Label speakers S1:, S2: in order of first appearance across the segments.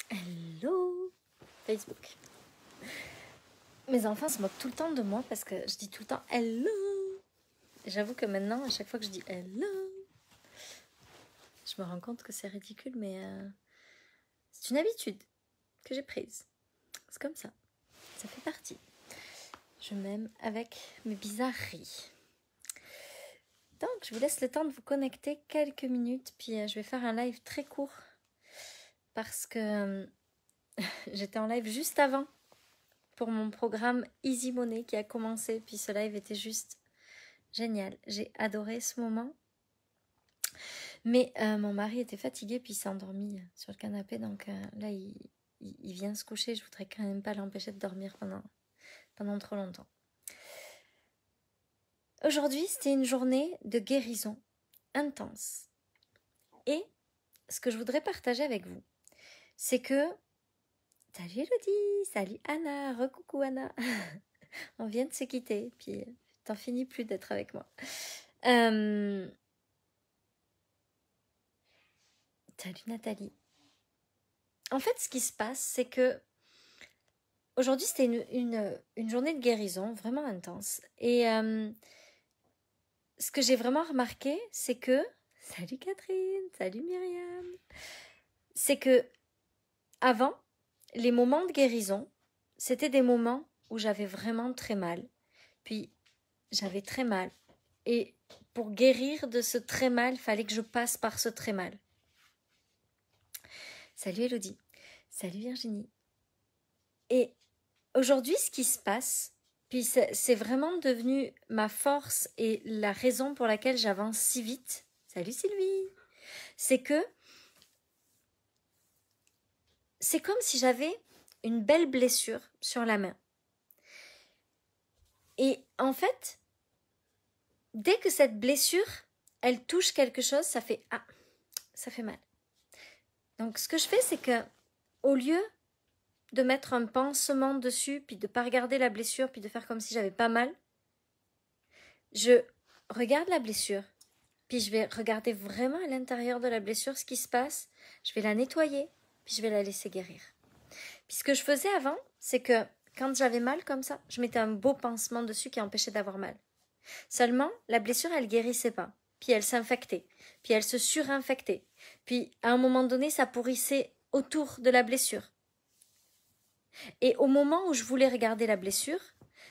S1: Hello Facebook. Mes enfants se moquent tout le temps de moi parce que je dis tout le temps hello. J'avoue que maintenant, à chaque fois que je dis hello, je me rends compte que c'est ridicule, mais c'est une habitude que j'ai prise. C'est comme ça. Ça fait partie. Je m'aime avec mes bizarreries. Donc, je vous laisse le temps de vous connecter quelques minutes, puis je vais faire un live très court parce que j'étais en live juste avant pour mon programme Easy Money qui a commencé, puis ce live était juste génial. J'ai adoré ce moment. Mais mon mari était fatigué, puis il s'est endormi sur le canapé, donc là, il vient se coucher. Je voudrais quand même pas l'empêcher de dormir pendant trop longtemps. Aujourd'hui, c'était une journée de guérison intense. Et ce que je voudrais partager avec vous, c'est que... Salut Elodie, salut Anna, recoucou Anna. On vient de se quitter, puis t'en finis plus d'être avec moi. Salut Nathalie. En fait, ce qui se passe, c'est que aujourd'hui, c'était une journée de guérison vraiment intense. Et ce que j'ai vraiment remarqué, c'est que... Salut Catherine, salut Myriam. C'est que avant, les moments de guérison, c'était des moments où j'avais vraiment très mal. Puis, j'avais très mal. Et pour guérir de ce très mal, il fallait que je passe par ce très mal. Salut Elodie. Salut Virginie. Et aujourd'hui, ce qui se passe, puis c'est vraiment devenu ma force et la raison pour laquelle j'avance si vite. Salut Sylvie. C'est que c'est comme si j'avais une belle blessure sur la main. Et en fait, dès que cette blessure, elle touche quelque chose, ça fait « Ah, ça fait mal ». Donc ce que je fais, c'est que au lieu de mettre un pansement dessus, puis de ne pas regarder la blessure, puis de faire comme si j'avais pas mal, je regarde la blessure, puis je vais regarder vraiment à l'intérieur de la blessure ce qui se passe, je vais la nettoyer, puis je vais la laisser guérir. Puis ce que je faisais avant, c'est que quand j'avais mal comme ça, je mettais un beau pansement dessus qui empêchait d'avoir mal. Seulement, la blessure, elle guérissait pas, puis elle s'infectait, puis elle se surinfectait, puis à un moment donné, ça pourrissait autour de la blessure. Et au moment où je voulais regarder la blessure,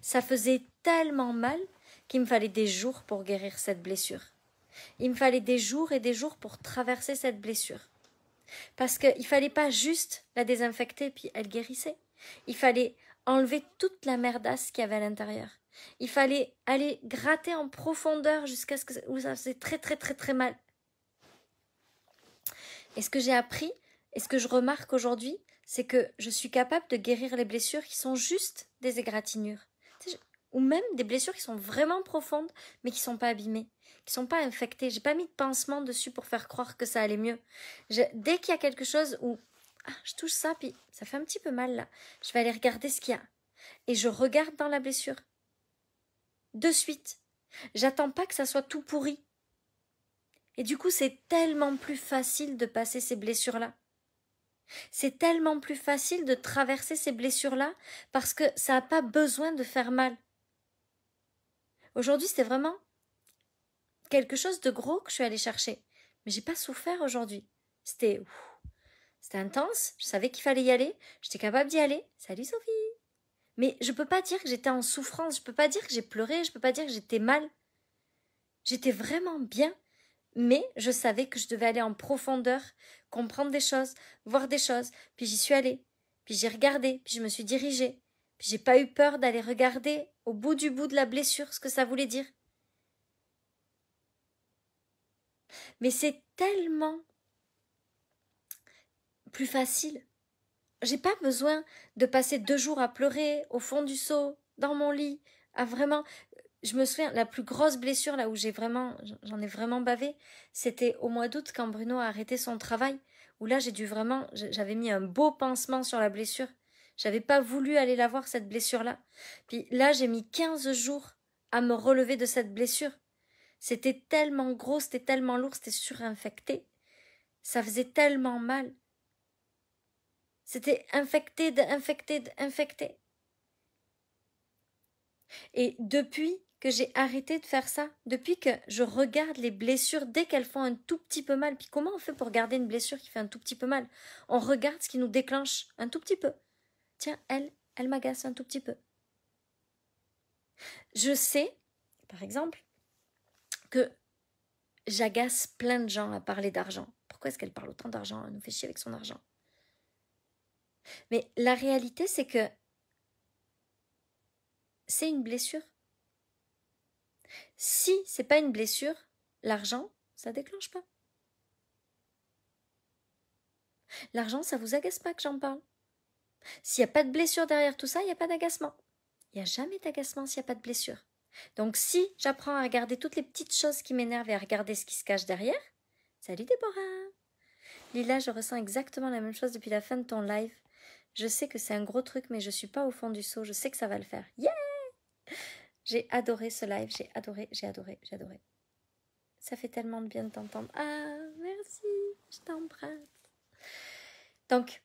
S1: ça faisait tellement mal qu'il me fallait des jours pour guérir cette blessure. Il me fallait des jours et des jours pour traverser cette blessure. Parce qu'il ne fallait pas juste la désinfecter puis elle guérissait. Il fallait enlever toute la merdasse qu'il y avait à l'intérieur. Il fallait aller gratter en profondeur jusqu'à ce que ça faisait très très très très mal. Et ce que j'ai appris, et ce que je remarque aujourd'hui, c'est que je suis capable de guérir les blessures qui sont juste des égratignures. Ou même des blessures qui sont vraiment profondes, mais qui ne sont pas abîmées, qui ne sont pas infectées. Je n'ai pas mis de pansement dessus pour faire croire que ça allait mieux. Dès qu'il y a quelque chose où je touche ça, puis ça fait un petit peu mal là, je vais aller regarder ce qu'il y a. Et je regarde dans la blessure. De suite. J'attends pas que ça soit tout pourri. Et du coup, c'est tellement plus facile de passer ces blessures-là. C'est tellement plus facile de traverser ces blessures-là parce que ça n'a pas besoin de faire mal. Aujourd'hui, c'était vraiment quelque chose de gros que je suis allée chercher. Mais j'ai pas souffert aujourd'hui. C'était intense, je savais qu'il fallait y aller, j'étais capable d'y aller. Salut Sophie. Mais je peux pas dire que j'étais en souffrance, je peux pas dire que j'ai pleuré, je peux pas dire que j'étais mal. J'étais vraiment bien. Mais je savais que je devais aller en profondeur, comprendre des choses, voir des choses. Puis j'y suis allée. Puis j'ai regardé. Puis je me suis dirigée. Puis j'ai pas eu peur d'aller regarder au bout du bout de la blessure ce que ça voulait dire. Mais c'est tellement plus facile. J'ai pas besoin de passer 2 jours à pleurer au fond du seau, dans mon lit, à vraiment... Je me souviens, la plus grosse blessure là où j'en ai vraiment bavé, c'était au mois d'août quand Bruno a arrêté son travail, où là j'avais mis un beau pansement sur la blessure. J'avais pas voulu aller la voir cette blessure-là. Puis là, j'ai mis 15 jours à me relever de cette blessure. C'était tellement gros, c'était tellement lourd, c'était surinfecté. Ça faisait tellement mal. C'était infecté d'infecté. Et depuis que j'ai arrêté de faire ça, depuis que je regarde les blessures dès qu'elles font un tout petit peu mal, puis comment on fait pour garder une blessure qui fait un tout petit peu mal? On regarde ce qui nous déclenche un tout petit peu. Tiens, elle m'agace un tout petit peu. Je sais, par exemple, que j'agace plein de gens à parler d'argent. Pourquoi est-ce qu'elle parle autant d'argent? Elle nous fait chier avec son argent. Mais la réalité, c'est que c'est une blessure. Si c'est pas une blessure, l'argent, ça déclenche pas. L'argent, ça vous agace pas que j'en parle. S'il n'y a pas de blessure derrière tout ça, il n'y a pas d'agacement. Il n'y a jamais d'agacement s'il n'y a pas de blessure. Donc si j'apprends à regarder toutes les petites choses qui m'énervent et à regarder ce qui se cache derrière, salut Déborah! Lila, je ressens exactement la même chose depuis la fin de ton live. Je sais que c'est un gros truc, mais je suis pas au fond du seau, je sais que ça va le faire. Yeah! J'ai adoré ce live, j'ai adoré. Ça fait tellement de bien de t'entendre. Ah, merci, je t'embrasse. Donc,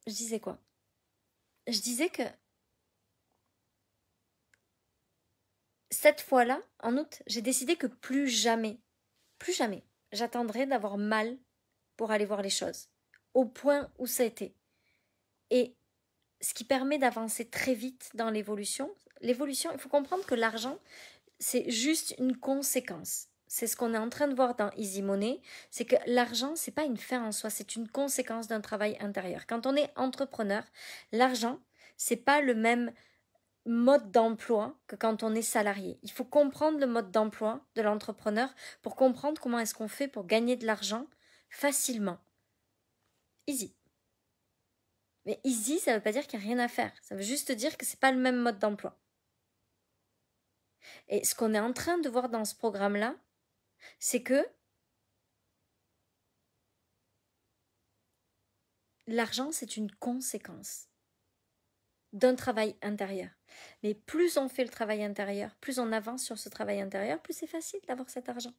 S1: je disais quoi? Je disais que cette fois-là, en août, j'ai décidé que plus jamais, j'attendrai d'avoir mal pour aller voir les choses, au point où ça a été. Et ce qui permet d'avancer très vite dans l'évolution, il faut comprendre que l'argent, c'est juste une conséquence. C'est ce qu'on est en train de voir dans Easy Money, c'est que l'argent, c'est pas une fin en soi, c'est une conséquence d'un travail intérieur. Quand on est entrepreneur, l'argent, c'est pas le même mode d'emploi que quand on est salarié. Il faut comprendre le mode d'emploi de l'entrepreneur pour comprendre comment est-ce qu'on fait pour gagner de l'argent facilement. Easy. Mais easy, ça ne veut pas dire qu'il n'y a rien à faire. Ça veut juste dire que ce n'est pas le même mode d'emploi. Et ce qu'on est en train de voir dans ce programme-là, c'est que l'argent, c'est une conséquence d'un travail intérieur. Mais plus on fait le travail intérieur, plus on avance sur ce travail intérieur, plus c'est facile d'avoir cet argent.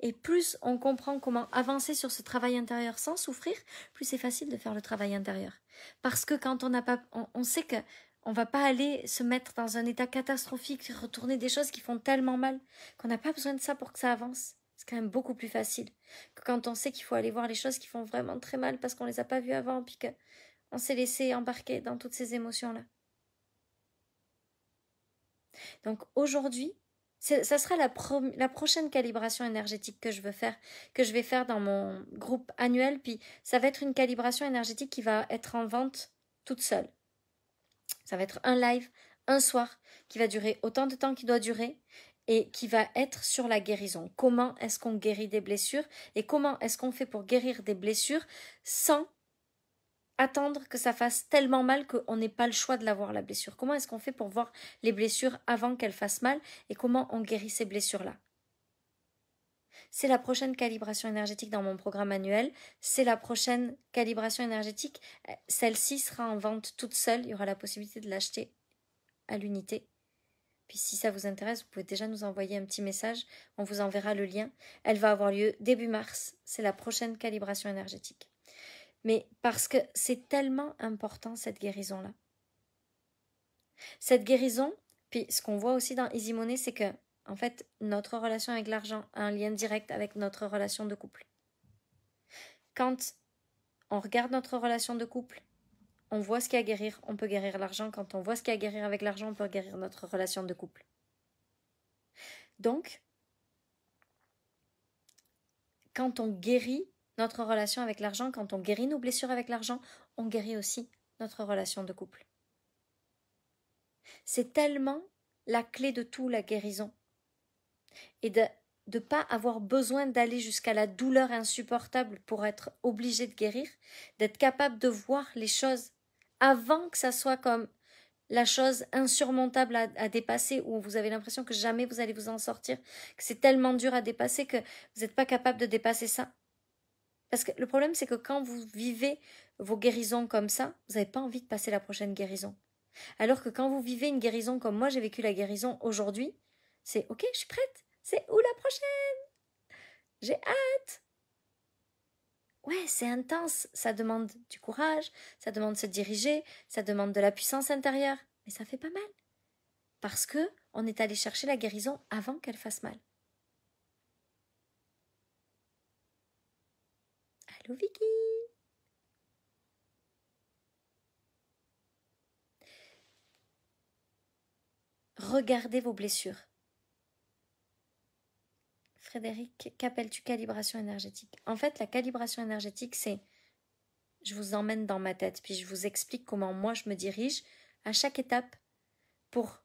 S1: Et plus on comprend comment avancer sur ce travail intérieur sans souffrir, plus c'est facile de faire le travail intérieur. Parce que quand on n'a pas, on sait que on va pas aller se mettre dans un état catastrophique, retourner des choses qui font tellement mal, qu'on n'a pas besoin de ça pour que ça avance. C'est quand même beaucoup plus facile que quand on sait qu'il faut aller voir les choses qui font vraiment très mal parce qu'on les a pas vues avant, puis qu'on s'est laissé embarquer dans toutes ces émotions-là. Donc aujourd'hui, ça sera la prochaine calibration énergétique que je vais faire dans mon groupe annuel, puis ça va être une calibration énergétique qui va être en vente toute seule. Ça va être un live, un soir, qui va durer autant de temps qu'il doit durer, et qui va être sur la guérison. Comment est-ce qu'on guérit des blessures, et comment est-ce qu'on fait pour guérir des blessures sans attendre que ça fasse tellement mal qu'on n'ait pas le choix de l'avoir, la blessure. Comment est-ce qu'on fait pour voir les blessures avant qu'elles fassent mal et comment on guérit ces blessures-là? C'est la prochaine calibration énergétique dans mon programme annuel. C'est la prochaine calibration énergétique. Celle-ci sera en vente toute seule. Il y aura la possibilité de l'acheter à l'unité. Puis si ça vous intéresse, vous pouvez déjà nous envoyer un petit message. On vous enverra le lien. Elle va avoir lieu début mars. C'est la prochaine calibration énergétique. Mais parce que c'est tellement important cette guérison-là. Cette guérison, puis ce qu'on voit aussi dans Easy Money, c'est que, en fait, notre relation avec l'argent a un lien direct avec notre relation de couple. Quand on regarde notre relation de couple, on voit ce qu'il y a à guérir, on peut guérir l'argent. Quand on voit ce qu'il y a à guérir avec l'argent, on peut guérir notre relation de couple. Donc, quand on guérit notre relation avec l'argent, quand on guérit nos blessures avec l'argent, on guérit aussi notre relation de couple. C'est tellement la clé de tout, la guérison. Et de ne pas avoir besoin d'aller jusqu'à la douleur insupportable pour être obligé de guérir, d'être capable de voir les choses avant que ça soit comme la chose insurmontable à dépasser, où vous avez l'impression que jamais vous allez vous en sortir, que c'est tellement dur à dépasser que vous n'êtes pas capable de dépasser ça. Parce que le problème, c'est que quand vous vivez vos guérisons comme ça, vous n'avez pas envie de passer la prochaine guérison. Alors que quand vous vivez une guérison comme moi, j'ai vécu la guérison aujourd'hui, c'est « Ok, je suis prête, c'est où la prochaine ?» J'ai hâte. ouais, c'est intense, ça demande du courage, ça demande de se diriger, ça demande de la puissance intérieure, mais ça fait pas mal. Parce que on est allé chercher la guérison avant qu'elle fasse mal. Allô Vicky? Regardez vos blessures. Frédéric, qu'appelles-tu calibration énergétique? En fait, la calibration énergétique, c'est je vous emmène dans ma tête, puis je vous explique comment moi je me dirige à chaque étape pour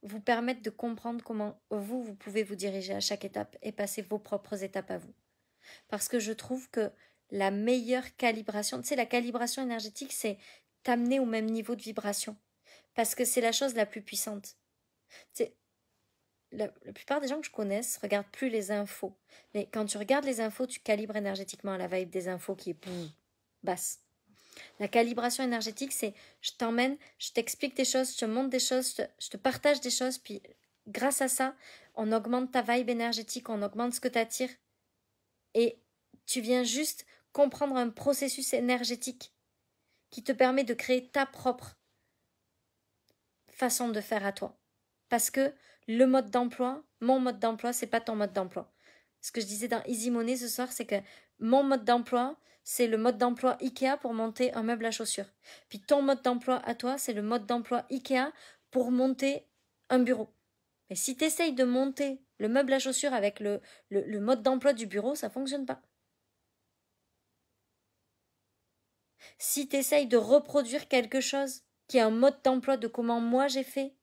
S1: vous permettre de comprendre comment vous pouvez vous diriger à chaque étape et passer vos propres étapes à vous. Parce que je trouve que la meilleure calibration, tu sais, la calibration énergétique, c'est t'amener au même niveau de vibration. Parce que c'est la chose la plus puissante. Tu sais, la plupart des gens que je connaisse regardent plus les infos. Mais quand tu regardes les infos, tu calibres énergétiquement la vibe des infos qui est basse. La calibration énergétique, c'est je t'emmène, je t'explique des choses, je te montre des choses, je te partage des choses, puis grâce à ça, on augmente ta vibe énergétique, on augmente ce que tu attires. Et tu viens juste comprendre un processus énergétique qui te permet de créer ta propre façon de faire à toi. Parce que le mode d'emploi, mon mode d'emploi, c'est pas ton mode d'emploi. Ce que je disais dans Easy Money ce soir, c'est que mon mode d'emploi, c'est le mode d'emploi Ikea pour monter un meuble à chaussures. Puis ton mode d'emploi à toi, c'est le mode d'emploi Ikea pour monter un bureau. Mais si tu essayes de monter le meuble à chaussures avec le mode d'emploi du bureau, ça fonctionne pas. Si tu essayes de reproduire quelque chose qui est un mode d'emploi de comment moi j'ai fait,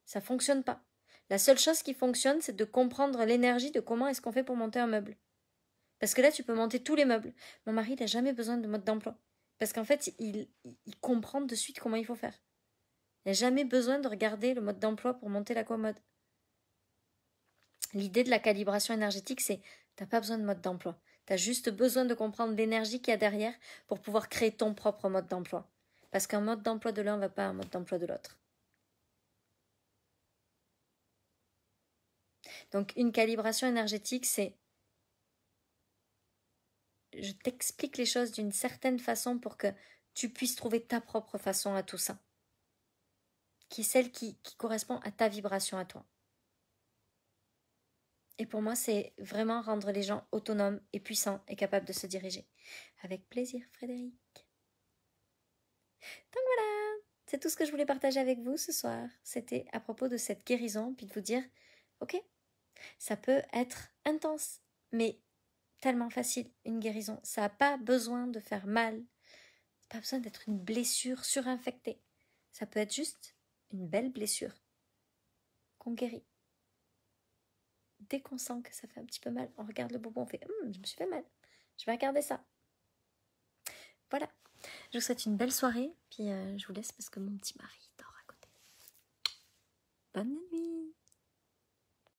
S1: ça fonctionne pas. La seule chose qui fonctionne, c'est de comprendre l'énergie de comment est-ce qu'on fait pour monter un meuble. Parce que là, tu peux monter tous les meubles. Mon mari, il n'a jamais besoin de mode d'emploi. Parce qu'en fait, il comprend de suite comment il faut faire. Il n'a jamais besoin de regarder le mode d'emploi pour monter la commode. L'idée de la calibration énergétique, c'est t'as pas besoin de mode d'emploi. Tu as juste besoin de comprendre l'énergie qu'il y a derrière pour pouvoir créer ton propre mode d'emploi. Parce qu'un mode d'emploi de l'un ne va pas à un mode d'emploi de l'autre. Donc une calibration énergétique, c'est je t'explique les choses d'une certaine façon pour que tu puisses trouver ta propre façon à tout ça. Qui est celle qui correspond à ta vibration à toi. Et pour moi, c'est vraiment rendre les gens autonomes et puissants et capables de se diriger. Avec plaisir, Frédéric. Donc voilà, c'est tout ce que je voulais partager avec vous ce soir. C'était à propos de cette guérison, puis de vous dire, ok, ça peut être intense, mais tellement facile, une guérison. Ça n'a pas besoin de faire mal. Ça n'a pas besoin d'être une blessure surinfectée. Ça peut être juste une belle blessure qu'on guérit. Dès qu'on sent que ça fait un petit peu mal, on regarde le bonbon, on fait je me suis fait mal, je vais regarder ça. Voilà, je vous souhaite une belle soirée, puis je vous laisse parce que mon petit mari dort à côté. Bonne nuit.